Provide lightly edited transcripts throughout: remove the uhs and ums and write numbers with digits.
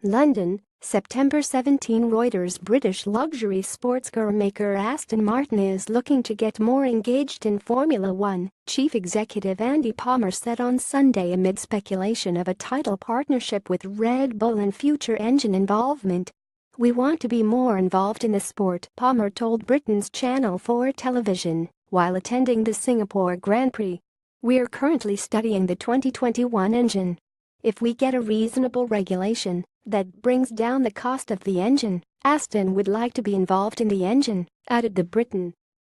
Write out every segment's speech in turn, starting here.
London, September 17. Reuters British luxury sports car maker Aston Martin is looking to get more engaged in Formula One, Chief Executive Andy Palmer said on Sunday amid speculation of a title partnership with Red Bull and future engine involvement. "We want to be more involved in the sport," Palmer told Britain's Channel 4 television while attending the Singapore Grand Prix. "We're currently studying the 2021 engine. If we get a reasonable regulation that brings down the cost of the engine, Aston would like to be involved in the engine," added the Briton.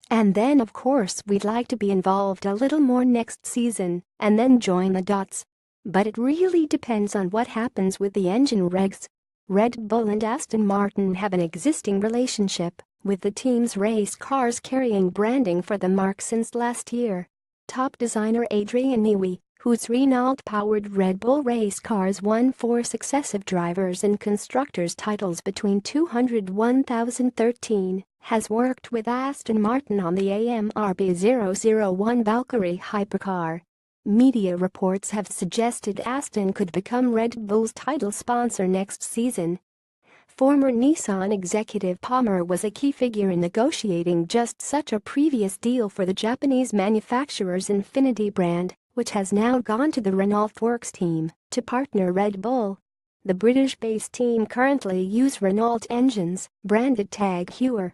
"And then of course we'd like to be involved a little more next season and then join the dots. But it really depends on what happens with the engine regs." Red Bull and Aston Martin have an existing relationship, with the team's race cars carrying branding for the marque since last year. Top designer Adrian Newey, whose Renault-powered Red Bull race cars won 4 successive drivers and constructors titles between 2013, has worked with Aston Martin on the AMRB 001 Valkyrie hypercar. Media reports have suggested Aston could become Red Bull's title sponsor next season. Former Nissan executive Palmer was a key figure in negotiating just such a previous deal for the Japanese manufacturer's Infiniti brand, which has now gone to the Renault Works team to partner Red Bull. The British-based team currently use Renault engines, branded Tag Heuer.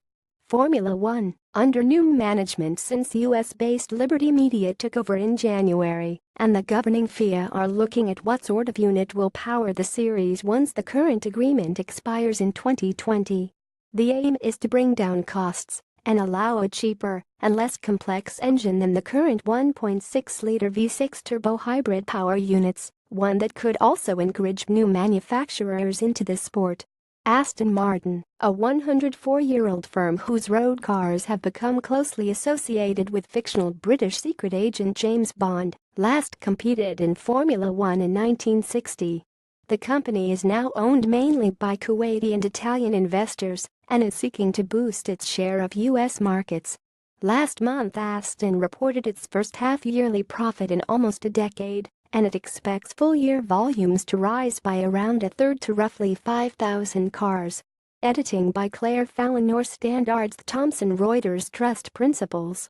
Formula One, under new management since US-based Liberty Media took over in January, and the governing FIA are looking at what sort of unit will power the series once the current agreement expires in 2020. The aim is to bring down costs and allow a cheaper and less complex engine than the current 1.6-liter V6 turbo hybrid power units, one that could also encourage new manufacturers into the sport. Aston Martin, a 104-year-old firm whose road cars have become closely associated with fictional British secret agent James Bond, last competed in Formula One in 1960. The company is now owned mainly by Kuwaiti and Italian investors and is seeking to boost its share of U.S. markets. Last month, Aston reported its first half-yearly profit in almost a decade, and it expects full-year volumes to rise by around a third to roughly 5,000 cars. Editing by Claire Fallon, Standards Thomson Reuters Trust Principles.